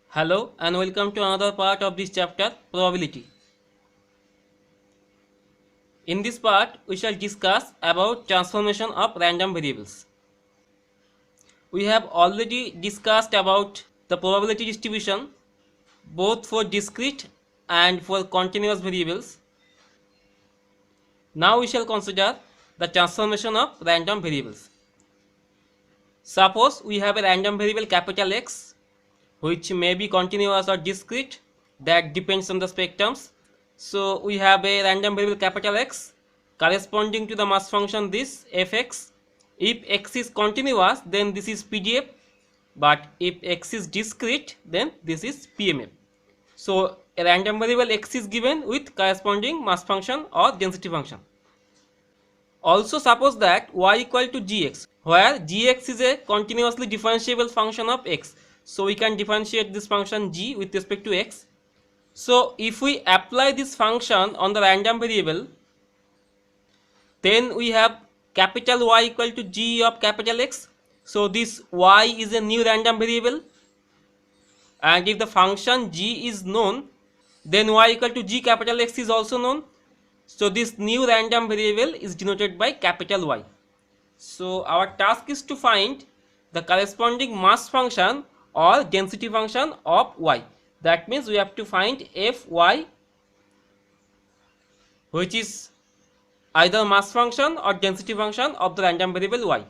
Hello and welcome to another part of this chapter, probability. In this part, we shall discuss about transformation of random variables. We have already discussed about the probability distribution both for discrete and for continuous variables. Now we shall consider the transformation of random variables. Suppose we have a random variable capital X which may be continuous or discrete, that depends on the spectrums. So we have a random variable capital X corresponding to the mass function this fx. If x is continuous, then this is pdf, but if x is discrete, then this is pmf. So a random variable x is given with corresponding mass function or density function. Also suppose that y equal to gx, where gx is a continuously differentiable function of x. So we can differentiate this function g with respect to x. So if we apply this function on the random variable, then we have capital Y equal to g of capital X. So this y is a new random variable, and if the function g is known, then y equal to g capital X is also known. So this new random variable is denoted by capital Y. So our task is to find the corresponding mass function or density function of y. That means we have to find fy, which is either mass function or density function of the random variable y.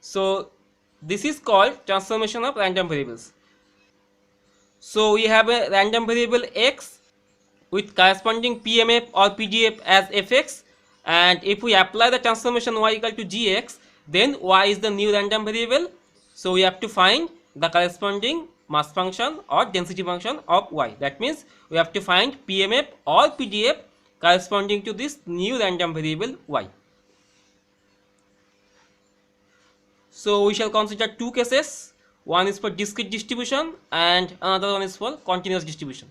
So this is called transformation of random variables. So we have a random variable x with corresponding PMF or PDF as fx, and if we apply the transformation y equal to gx, then y is the new random variable. So we have to find the corresponding mass function or density function of y. That means we have to find PMF or PDF corresponding to this new random variable y. So we shall consider two cases. One is for discrete distribution and another one is for continuous distribution.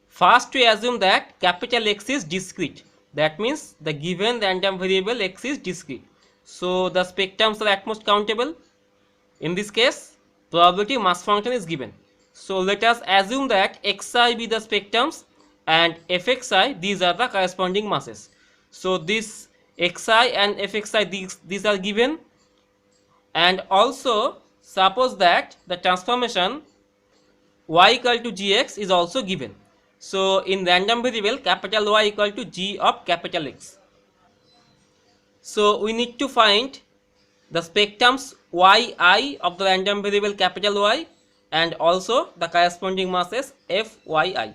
First, we assume that capital X is discrete. That means the given random variable x is discrete. So the spectrums are at most countable. In this case, probability mass function is given. So let us assume that xi be the spectrums and fxi, these are the corresponding masses. So this xi and fxi, these are given, and also suppose that the transformation y equal to gx is also given. So in random variable capital Y equal to g of capital X. So we need to find the spectrums yi of the random variable capital Y and also the corresponding masses fyi.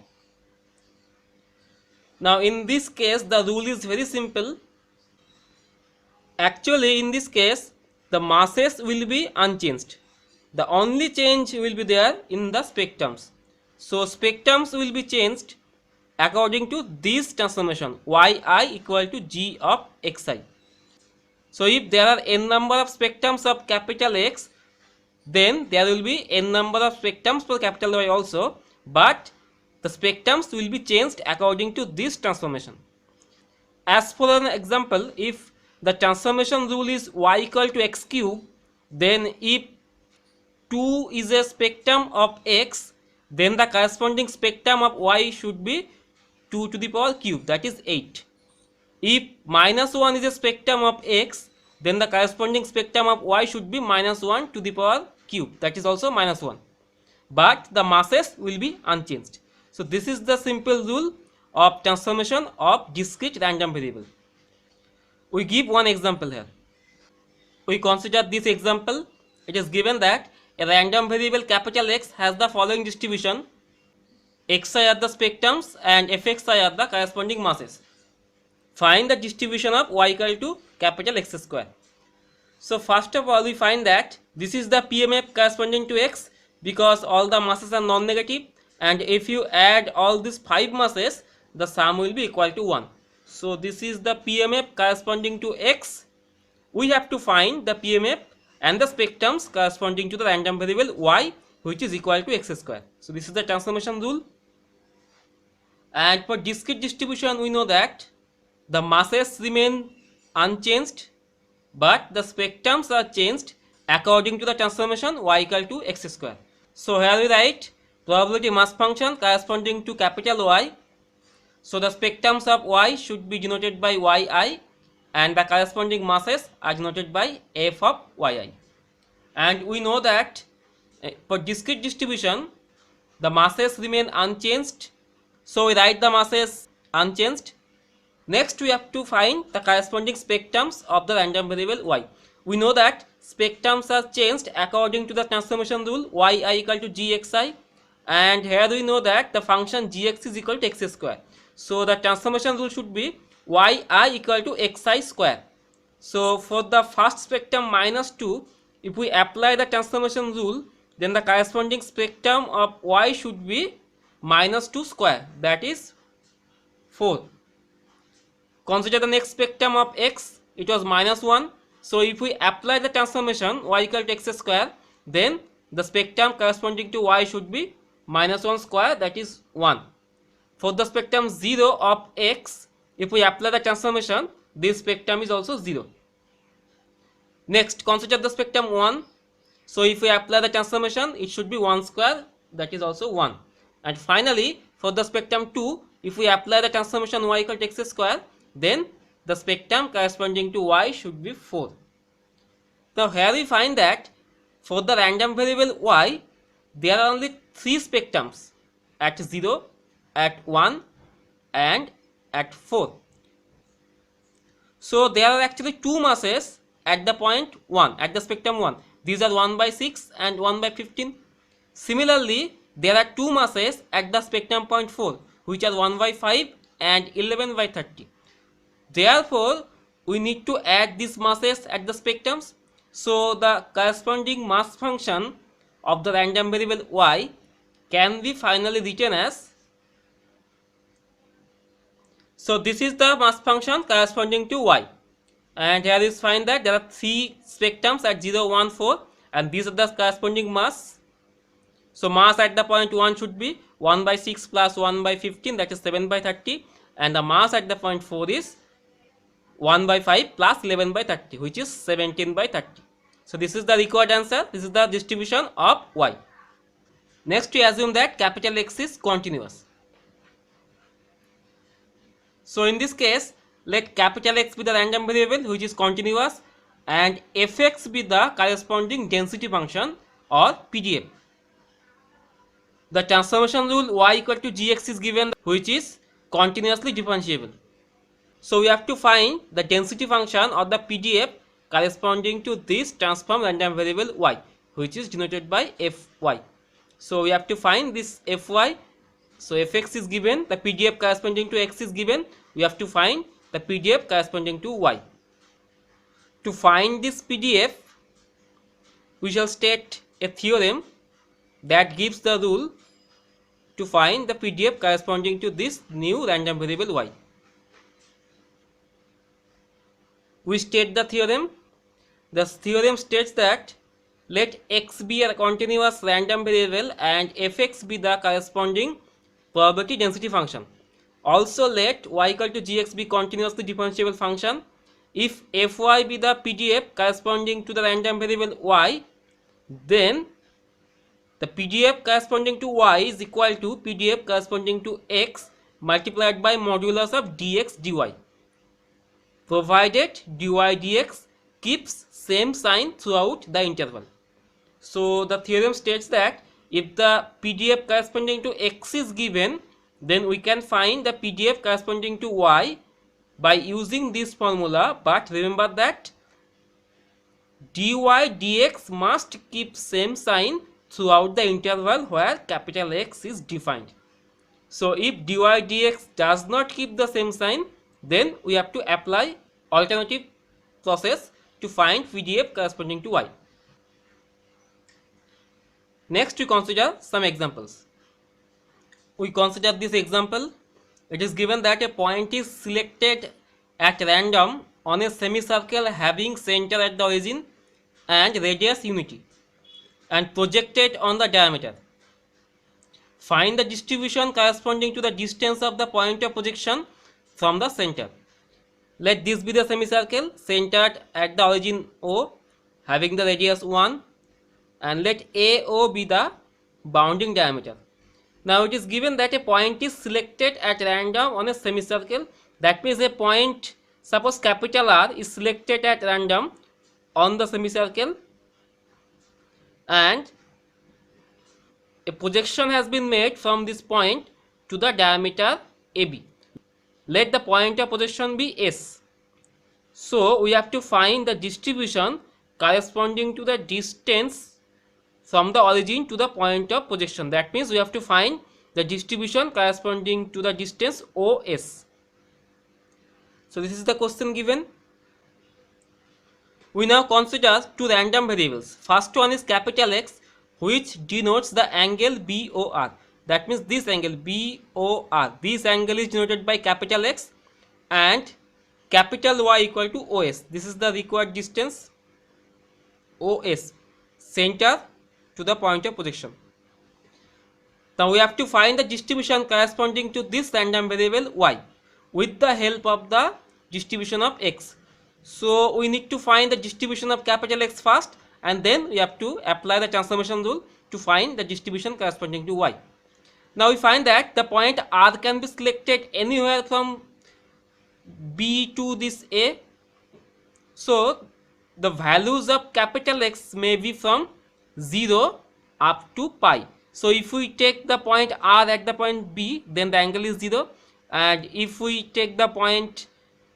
Now in this case the rule is very simple. Actually in this case the masses will be unchanged. The only change will be there in the spectrums. So spectrums will be changed according to this transformation yi equal to g of xi. So if there are n number of spectrums of capital X, then there will be n number of spectrums for capital Y also, but the spectrums will be changed according to this transformation. As for an example, if the transformation rule is y equal to x cube, then if 2 is a spectrum of x, then the corresponding spectrum of y should be 2 to the power cube, that is 8. If minus 1 is a spectrum of x, then the corresponding spectrum of y should be minus 1 to the power cube, that is also minus 1. But the masses will be unchanged. So this is the simple rule of transformation of discrete random variable. We give one example here. We consider this example. It is given that a random variable capital X has the following distribution: xi are the spectrums and fxi are the corresponding masses. Find the distribution of y equal to capital X square. So first of all we find that this is the PMF corresponding to x, because all the masses are non-negative, and if you add all these 5 masses, the sum will be equal to 1. So this is the PMF corresponding to x. We have to find the PMF and the spectrums corresponding to the random variable y, which is equal to x square. So this is the transformation rule. And for discrete distribution we know that the masses remain unchanged, but the spectrums are changed according to the transformation y equal to x square. So here we write probability mass function corresponding to capital Y. So the spectrums of y should be denoted by yi and the corresponding masses are denoted by f of yi. And we know that for discrete distribution the masses remain unchanged, so we write the masses unchanged. Next we have to find the corresponding spectrums of the random variable y. We know that spectrums are changed according to the transformation rule yi equal to gxi, and here we know that the function gx is equal to x square. So the transformation rule should be yi equal to xi square. So for the first spectrum -2, if we apply the transformation rule, then the corresponding spectrum of y should be -2 square, that is 4. Consider the next spectrum of x, it was -1. So if we apply the transformation y equal to x square, then the spectrum corresponding to y should be -1 square, that is 1. For the spectrum 0 of x, if we apply the transformation, this spectrum is also 0. Next, consider the spectrum 1. So if we apply the transformation, it should be 1 square, that is also 1. And finally, for the spectrum 2, if we apply the transformation y equal to x square, then the spectrum corresponding to y should be 4. Now here we find that for the random variable y, there are only 3 spectrums at 0, at 1 and at 4. So there are actually 2 masses at the point 1, at the spectrum 1. These are 1 by 6 and 1 by 15. Similarly, there are 2 masses at the spectrum point 4, which are 1 by 5 and 11 by 30. Therefore, we need to add these masses at the spectrums. So the corresponding mass function of the random variable y can be finally written as, so this is the mass function corresponding to y, and here is find that there are 3 spectrums at 0, 1, 4, and these are the corresponding mass. So mass at the point 1 should be 1 by 6 plus 1 by 15, that is 7 by 30, and the mass at the point 4 is 1 by 5 plus 11 by 30, which is 17 by 30. So this is the required answer. This is the distribution of y. Next we assume that capital X is continuous. So in this case, let capital X be the random variable which is continuous and fx be the corresponding density function or PDF. The transformation rule y equal to gx is given, which is continuously differentiable. So we have to find the density function or the PDF corresponding to this transform random variable y, which is denoted by fy. So we have to find this fy. So fx is given, the PDF corresponding to x is given. We have to find the PDF corresponding to y. To find this PDF, we shall state a theorem that gives the rule to find the PDF corresponding to this new random variable y. We state the theorem. The theorem states that let x be a continuous random variable and fx be the corresponding probability density function. Also let y equal to gx be continuously differentiable function. If fy be the PDF corresponding to the random variable y, then the PDF corresponding to y is equal to PDF corresponding to x multiplied by modulus of dx dy, provided dy dx keeps same sign throughout the interval. So the theorem states that if the PDF corresponding to x is given, then we can find the PDF corresponding to y by using this formula, but remember that dy dx must keep same sign throughout the interval where capital X is defined. So if dy dx does not keep the same sign, then we have to apply alternative process to find PDF corresponding to y. Next we consider some examples. We consider this example. It is given that a point is selected at random on a semicircle having center at the origin and radius unity and projected on the diameter. Find the distribution corresponding to the distance of the point of projection from the center. Let this be the semicircle centered at the origin O, having the radius 1, and let AO be the bounding diameter. Now it is given that a point is selected at random on a semicircle. That means a point, suppose capital R is selected at random on the semicircle, and a projection has been made from this point to the diameter AB. Let the point of projection be S. So we have to find the distribution corresponding to the distance from the origin to the point of projection. That means we have to find the distribution corresponding to the distance OS. So this is the question given. We now consider two random variables. First one is capital X, which denotes the angle BOR. That means this angle BOR. This angle is denoted by capital X, and capital Y equal to OS. This is the required distance OS, center to the point of projection. Now we have to find the distribution corresponding to this random variable Y with the help of the distribution of X. So we need to find the distribution of capital X first, and then we have to apply the transformation rule to find the distribution corresponding to Y. Now we find that the point R can be selected anywhere from B to this A. So the values of capital X may be from 0 up to pi. So if we take the point R at the point B, then the angle is 0, and if we take the point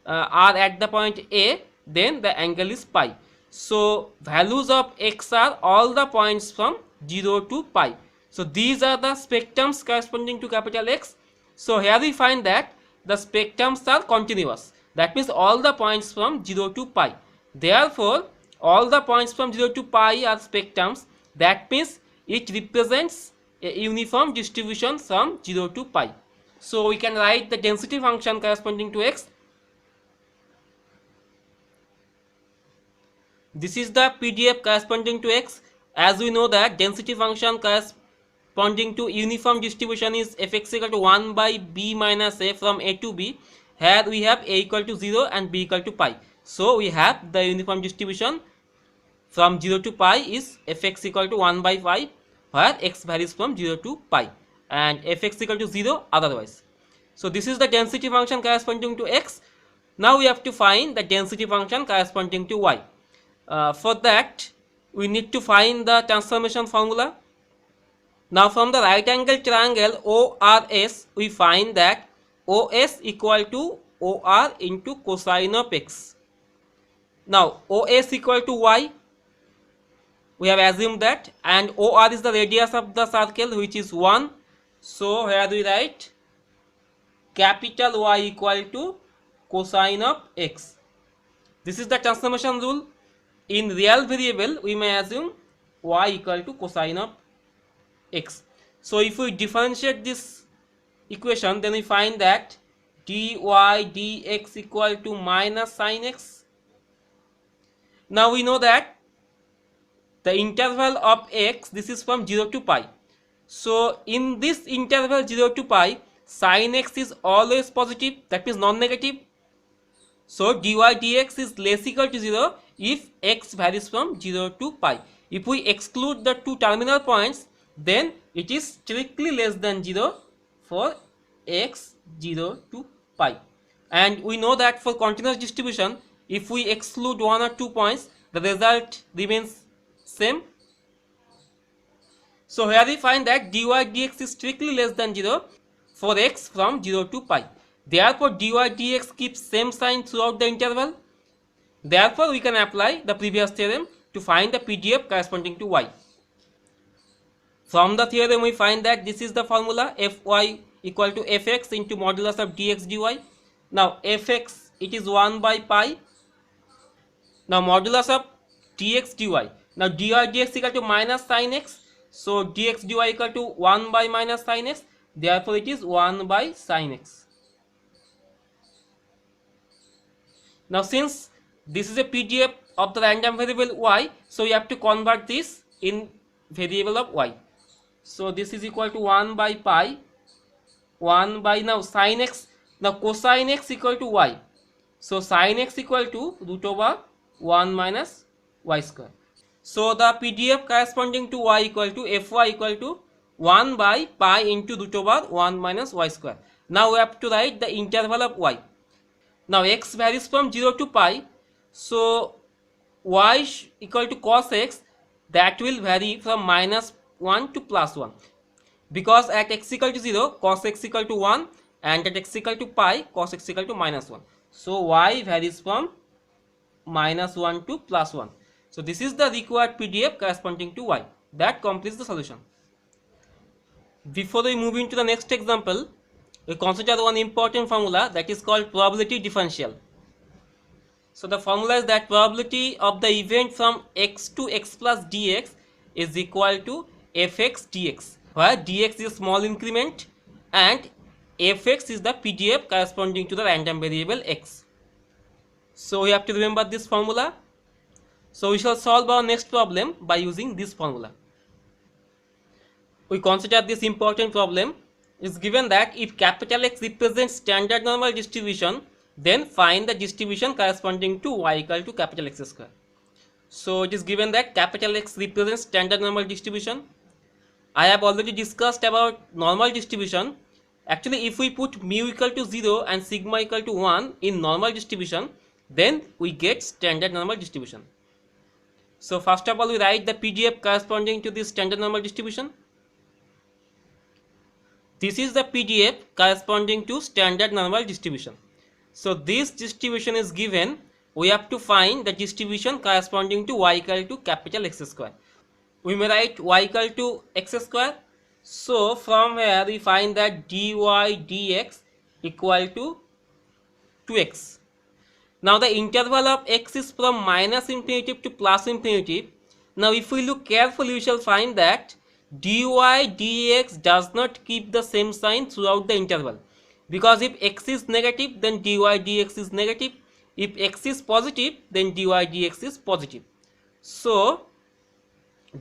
R at the point A, then the angle is pi. So values of X are all the points from 0 to pi. So these are the spectrums corresponding to capital X. So here we find that the spectrums are continuous. That means all the points from 0 to pi. Therefore all the points from 0 to pi are spectrums. That means it represents a uniform distribution from 0 to pi. So we can write the density function corresponding to X. This is the PDF corresponding to X. As we know that density function corresponding to uniform distribution is fx equal to 1 by b minus a from a to b. Here we have a equal to 0 and b equal to pi. So we have the uniform distribution from 0 to pi is fx equal to 1 by pi, where x varies from 0 to pi, and fx equal to 0 otherwise. So this is the density function corresponding to X. Now we have to find the density function corresponding to Y. For that we need to find the transformation formula. Now from the right angle triangle ORS, we find that OS equal to OR into cosine of X. Now OS equal to Y, we have assumed that, and OR is the radius of the circle, which is 1. So here we write capital Y equal to cosine of X. This is the transformation rule. In real variable we may assume Y equal to cosine of X. So if we differentiate this equation, then we find that dy dx equal to minus sine X. Now we know that the interval of X, this is from 0 to pi. So in this interval 0 to pi, sine X is always positive, that means non-negative. So dy dx is less equal to 0 if X varies from 0 to pi. If we exclude the two terminal points, then it is strictly less than 0 for X 0 to pi. And we know that for continuous distribution, if we exclude one or 2 points, the result remains same. So here we find that dy dx is strictly less than 0 for X from 0 to pi. Therefore dy dx keeps same sign throughout the interval. Therefore we can apply the previous theorem to find the PDF corresponding to Y. From the theorem we find that this is the formula, Fy equal to Fx into modulus of dx dy. Now Fx, it is 1 by pi. Now modulus of dx dy. Now dy dx equal to minus sine X. So dx dy equal to 1 by minus sine X. Therefore it is 1 by sine X. Now since this is a PDF of the random variable Y, so you have to convert this in variable of Y. So this is equal to 1 by pi, 1 by now sine X. Now cosine X equal to Y. So sine X equal to root over 1 minus Y square. So the PDF corresponding to y equal to Fy equal to 1 by pi into root over 1 minus y square. Now we have to write the interval of y. Now x varies from 0 to pi, so y equal to cos x, that will vary from minus 1 to plus 1, because at x equal to 0 cos x equal to 1 and at x equal to pi cos x equal to minus 1. So y varies from minus 1 to plus 1. So this is the required PDF corresponding to y. That completes the solution. Before we move into the next example, we consider one important formula, that is called probability differential. So the formula is that probability of the event from x to x plus dx is equal to fx dx, where dx is a small increment and fx is the PDF corresponding to the random variable x. So we have to remember this formula. So we shall solve our next problem by using this formula. We consider this important problem. It is given that if capital X represents standard normal distribution, then find the distribution corresponding to y equal to capital X square. So it is given that capital X represents standard normal distribution. I have already discussed about normal distribution. Actually, if we put mu equal to 0 and sigma equal to 1 in normal distribution, then we get standard normal distribution. So first of all, we write the PDF corresponding to this standard normal distribution. This is the PDF corresponding to standard normal distribution. So this distribution is given. We have to find the distribution corresponding to y equal to capital X square. We may write y equal to x square. So from here we find that dy dx equal to 2x. Now the interval of x is from minus infinity to plus infinity. Now if we look carefully, we shall find that dy dx does not keep the same sign throughout the interval, because if x is negative then dy dx is negative, if x is positive then dy dx is positive. So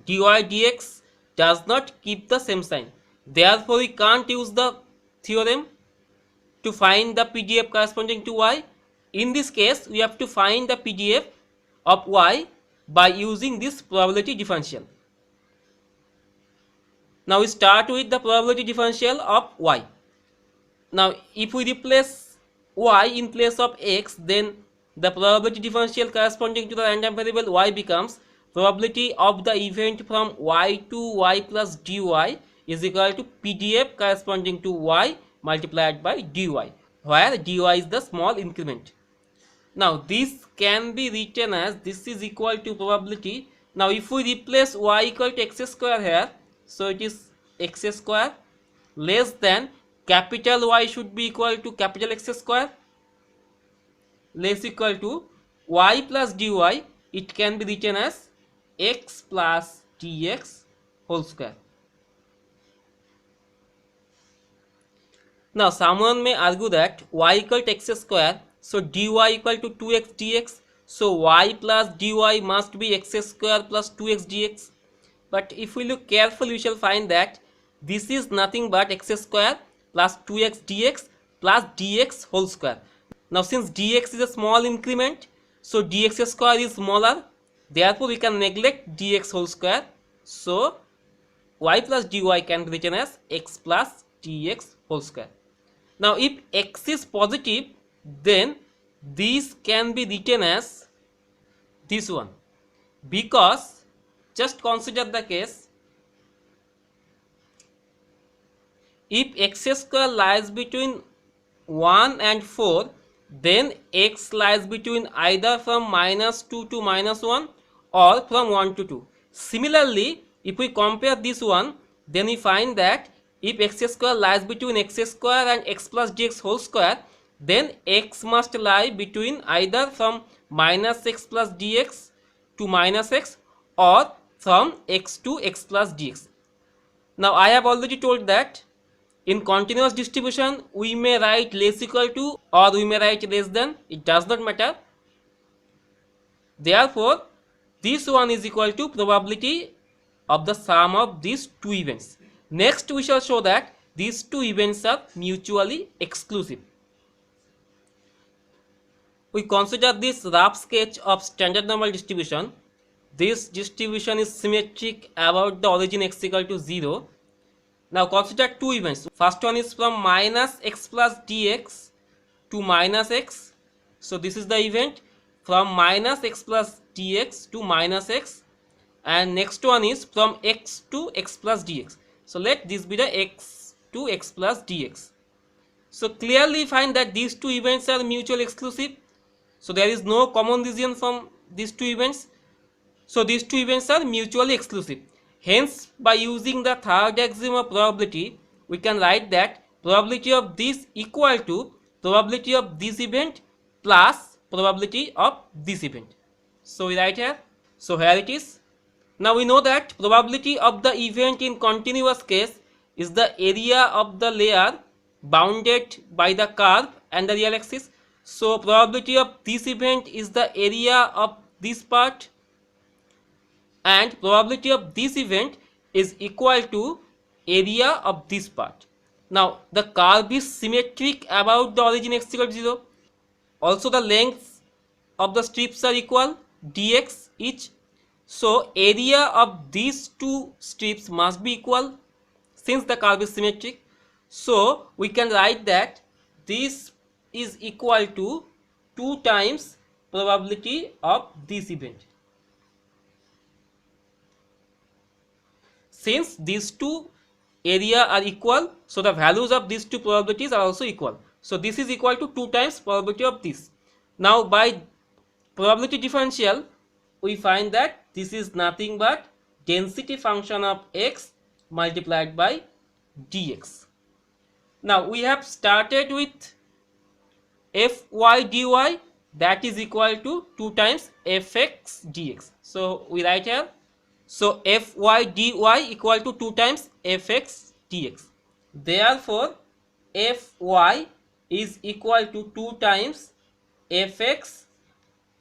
dy dx does not keep the same sign, therefore we can't use the theorem to find the PDF corresponding to y. In this case we have to find the PDF of y by using this probability differential. Now we start with the probability differential of y. Now if we replace y in place of x, then the probability differential corresponding to the random variable y becomes probability of the event from y to y plus dy is equal to PDF corresponding to y multiplied by dy, where dy is the small increment. Now this can be written as this is equal to probability. Now if we replace y equal to x square here, so it is x square less than capital Y should be equal to capital X square less equal to y plus dy. It can be written as x plus dx whole square. Now someone may argue that y equal to x square, so dy equal to 2x dx, so y plus dy must be x square plus 2x dx. But if we look carefully, we shall find that this is nothing but x square plus 2x dx plus dx whole square. Now since dx is a small increment, so dx square is smaller, therefore we can neglect dx whole square. So y plus dy can be written as x plus dx whole square. Now if x is positive, then this can be written as this one, because just consider the case, if x square lies between 1 and 4, then x lies between either from minus 2 to minus 1 or from 1 to 2. Similarly, if we compare this one, then we find that if x square lies between x square and x plus dx whole square, then x must lie between either from minus x plus dx to minus x or from x to x plus dx. Now I have already told that in continuous distribution we may write less equal to or we may write less than, it does not matter. Therefore this one is equal to probability of the sum of these two events. Next we shall show that these two events are mutually exclusive. We consider this rough sketch of standard normal distribution. this distribution is symmetric about the origin x equal to 0. Now consider two events. First one is from minus x plus dx to minus x. So this is the event from minus x plus dx to minus x, and next one is from x to x plus dx. So let this be the x to x plus dx. So clearly find that these two events are mutually exclusive. So there is no common region from these two events. So these two events are mutually exclusive. Hence, by using the third axiom of probability, we can write that probability of this equal to probability of this event plus probability of this event. So we write here. So here it is. Now we know that probability of the event in continuous case is the area of the layer bounded by the curve and the real axis. So probability of this event is the area of this part, and probability of this event is equal to area of this part. Now the curve is symmetric about the origin x equal to 0. Also the lengths of the strips are equal, dx each. So area of these two strips must be equal since the curve is symmetric. So we can write that this is equal to 2 times probability of this event. Since these two area are equal, so the values of these two probabilities are also equal. So this is equal to 2 times probability of this. Now by probability differential, we find that this is nothing but density function of x multiplied by dx. Now we have started with fy dy, that is equal to 2 times fx dx. So we write here. So fy dy equal to 2 times fx dx. Therefore fy is equal to 2 times fx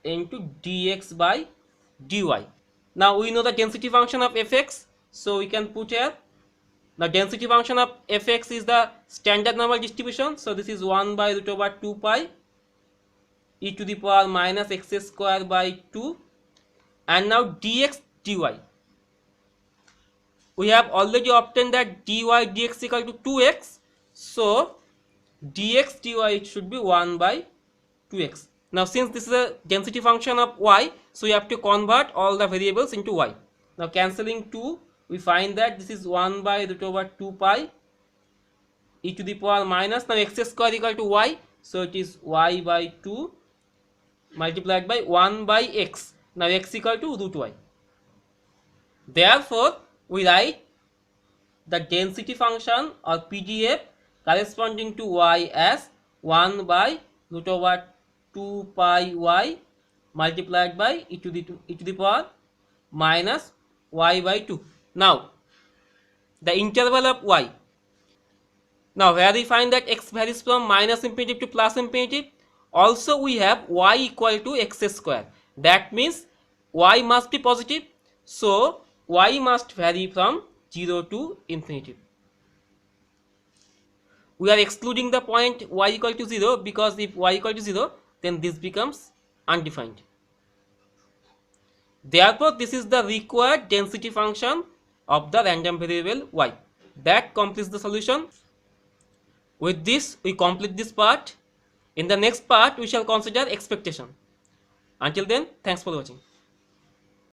into dx by dy. Now we know the density function of fx, so we can put here. Now density function of fx is the standard normal distribution, so this is 1 by root over 2 pi e to the power minus x square by 2, and now dx dy. We have already obtained that dy dx equal to 2x, so dx dy it should be 1 by 2x. Now since this is a density function of y, so you have to convert all the variables into y. Now cancelling 2, we find that this is 1 by root over 2 pi e to the power minus, now x square equal to y, so it is y by 2 multiplied by 1 by x, now x equal to root y. Therefore we write the density function or PDF corresponding to y as 1 by root over 2 pi y multiplied by e to the power minus y by 2. Now the interval of y. Now where we find that x varies from minus infinity to plus infinity, also we have y equal to x square. That means y must be positive, so y must vary from 0 to infinity. We are excluding the point y equal to 0 because if y equal to 0, then this becomes undefined. Therefore this is the required density function of the random variable y. That completes the solution. With this we complete this part. In the next part we shall consider expectation. Until then, thanks for watching.